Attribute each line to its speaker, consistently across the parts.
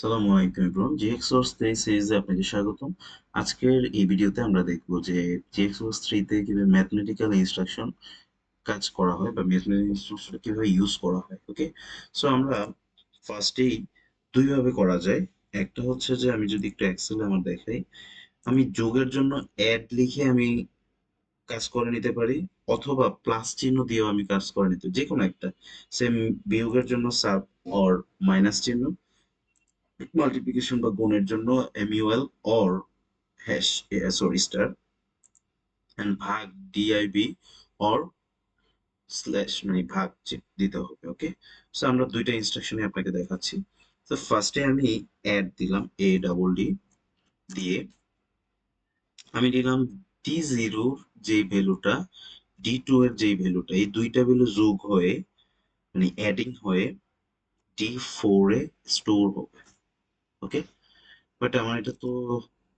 Speaker 1: আসসালামু আলাইকুম এভরিওয়ান, জিএক্সওয়ার্স 3 সিরিজে আপনাকে স্বাগতম। আজকের এই ভিডিওতে আমরা দেখব যে জিএক্সওয়ার্স 3 তে কিভাবে ম্যাথমেটিক্যাল ইনস্ট্রাকশন কাজ করা হয় বা ম্যাথমেটিক্যাল ইনস্ট্রাকশন কিভাবে ইউজ করা হয়। ওকে, সো আমরা ফার্স্টেই দুইভাবে করা যায়। একটা হচ্ছে যে আমি যদি একটু এক্সেলে আমার দেখাই, আমি যোগের জন্য অ্যাড লিখে আমি কাজ করে নিতে পারি, অথবা প্লাস চিহ্ন দিয়েও আমি কাজ করে নিতে, যে কোনো একটা। সেম বিয়োগের জন্য সাব অর মাইনাস চিহ্ন, মাল্টিপ্লিকেশন বা গুণের জন্য MUL or hash sorry star, and ভাগ DIB অর স্ল্যাশ, মানে ভাগ দিতে হবে। ওকে, সো আমরা দুইটা ইনস্ট্রাকশনই আপনাকে দেখাচ্ছি। তো ফার্স্টে আমি অ্যাড দিলাম ADD দিয়ে, আমি দিলাম D0 যে ভ্যালুটা, D2 এর যে ভ্যালুটা, এই দুইটা ভ্যালু যোগ হয়ে মানে অ্যাডিং হয়ে D4 এ স্টোর হবে। ওকে, বাট আমার এটা তো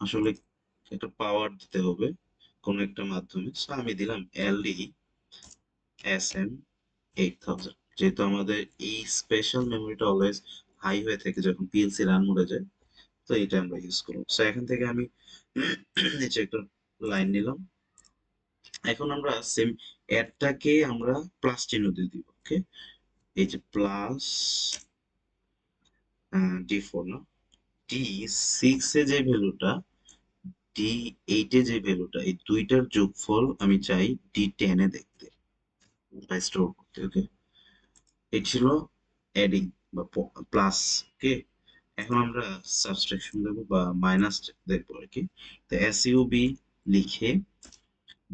Speaker 1: আসলে একটা পাওয়ার দিতে হবে কোনো একটা মাধ্যমে, সো আমি দিলাম LDSM 8000, যেহেতু আমাদের এই স্পেশাল মেমোরিটা অলওয়েজ হাই হয়ে থাকে যখন PLC রান মোডে যায়, তো এটা আমরা ইউজ করব। সো এখান থেকে আমি নিচে একটা লাইন নিলাম। এখন আমরা সেম অ্যাডটাকে আমরা প্লাস চিহ্ন দিয়ে দিব। ওকে, এই যে প্লাস D4 না, D6 এ যে ভ্যালুটা, D8 এ যে ভ্যালুটা, এই দুইটার যোগফল আমি চাই D10 এ দেখতে বা স্টোর করতে। ওকে, এই ছিল অ্যাডিং বা প্লাস। ওকে, এখন আমরা সাবট্রাকশন দেবো বা মাইনাস দেখবো আর কি। তো SUB লিখে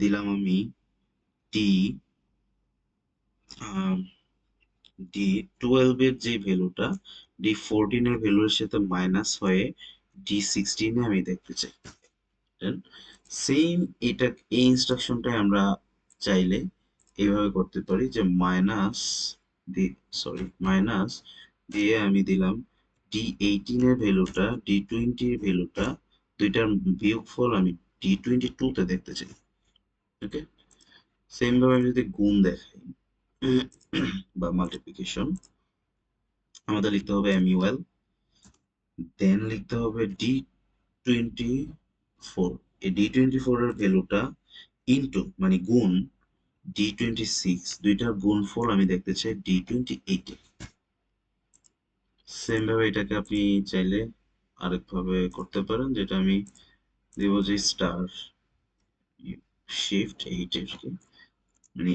Speaker 1: দিলাম আমি ডি D12 এর যে ভ্যালুটা, D14 এর ভ্যালুর সাথে মাইনাস হয়ে D16 এ আমি দেখতে চাই। সেম এটা, এই ইনস্ট্রাকশনটাই আমরা চাইলে এইভাবে করতে পারি যে মাইনাস দিয়ে আমি দিলাম D18 এর ভ্যালুটা, D20 এর ভ্যালুটা, দুইটার বিয়োগফল আমি D22 তে দেখতে চাই। ওকে, সেম ভাবে আমি যদি গুণ দেখাই বা মাল্টিপ্লিকেশন, আমাদের লিখতে হবে MUL, দেন লিখতে হবে D24, এই D24 এর ভ্যালুটা ইনটু মানে গুণ D26, দুইটার গুণফল আমি দেখতে চাই D28 এ। সেম ভাবে এটাকে আপনি চাইলে আরেকভাবে করতে পারেন, যেটা আমি দিব যে স্টার শিফট 8 এর কি, মানে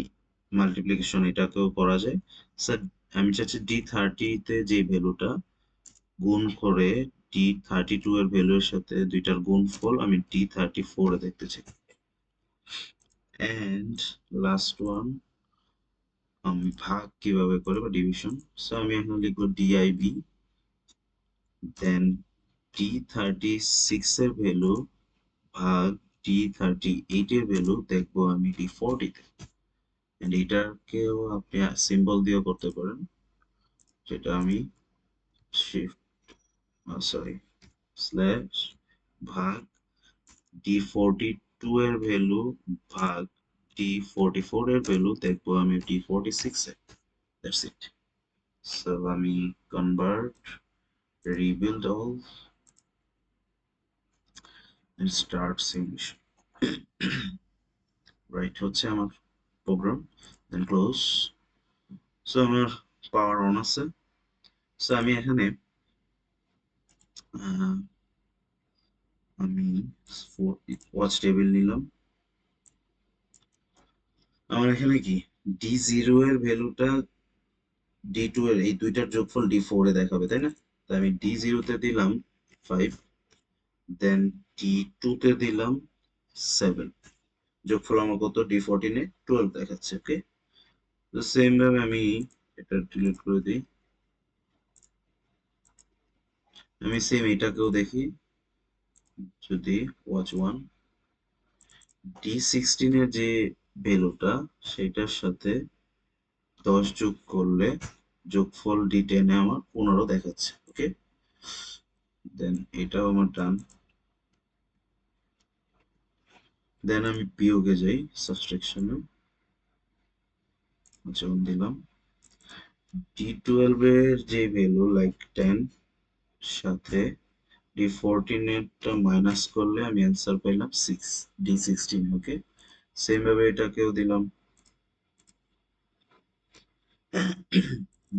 Speaker 1: মাল্টিপ্লিকেশন এটাকেও করা যায়। স্যার, আমি চাচ্ছি D30 তে যে ভ্যালুটা গুণ করে D32 এর ভ্যালুর সাথে দুইটার গুণফল আমি D34 এ দেখতে চাই। এন্ড লাস্ট ওয়ান, আমি ভাগ কিভাবে করে বা ডিভিশন, সো আমি এখন লিখবো DIB, দেন D36 এর ভ্যালু ভাগ D38 এর ভ্যালু দেখবো আমি D40 তে। এন্ড এটাকেও আপনি সিম্বল দিয়েও করতে পারেন, যেটা আমি শিফট সরি স্ল্যাশ ভাগ D42 এর ভ্যালু ভাগ D44 এর ভ্যালু দেখবো আমি D46 এ। That's it. সো আমি convert, rebuild all and start simulation right হচ্ছে আমার প্রোগ্রাম, দেন ক্লোজ। সো আমার পাওয়ার অন আছে। সো আমি এখানে আহ, আমি ওয়াচ টেবিল নিলাম। আমার এখানে কি D0 এর ভ্যালুটা D2 এর, এই দুইটার যোগফল D4 এ দেখাবে, তাই না? তো আমি D0 তে দিলাম 5, দেন D2 তে দিলাম 7, যোগফল আমার কত D14 এ 12 দেখাচ্ছে। ওকে, তো সেম ভাবে আমি এটা ডিলিট করে দিই। আমি সেম এটাকেও দেখি, যদি ওয়াচ 1 D16 এর যে ভ্যালুটা, সেটার সাথে 10 যোগ করলে যোগফল D10 এ আমার 15 দেখাচ্ছে। ওকে, দেন এটাও আমার ডান। দেন আমি বিয়োগে যাই, সাবট্রাকশনে যেমন দিলাম D12 এর যে ভ্যালু লাইক 10, সাথে D14 এরটা মাইনাস করলে আমি অ্যান্সার পাইলাম 6, D16। ওকে, সেম ভাবে এটাকেও দিলাম।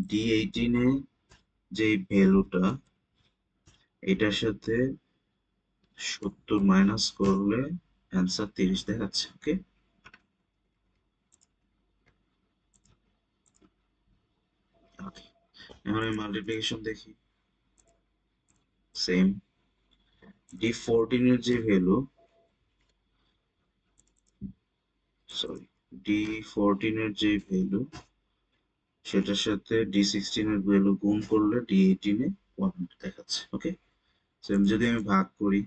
Speaker 1: D18 এ যে ভ্যালুটা, এটার সাথে 70 মাইনাস করলে অ্যান্সার 30 দেখাচ্ছে। ওকে, ওকে, এখন আমি মাল্টিপ্লিকেশন দেখি। সেম, D14 এর যে ভ্যালু, সরি, D14 এর যে ভ্যালু, সেটার সাথে D16 এর ভ্যালু গুণ করলে D18 এ 100 দেখাচ্ছে। ওকে, সেম যদি আমি ভাগ করি,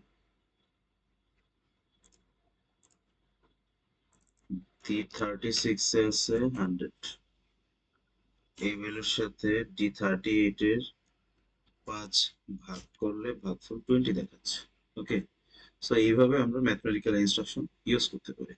Speaker 1: D36 এ আছে 100, এই ভ্যালুর সাথে D38 এর 5 ভাগ করলে ভাগফল 20 দেখাচ্ছে। ওকে, সো এইভাবে আমরা ম্যাথমেটিক্যাল ইনস্ট্রাকশন ইউজ করতে পারি।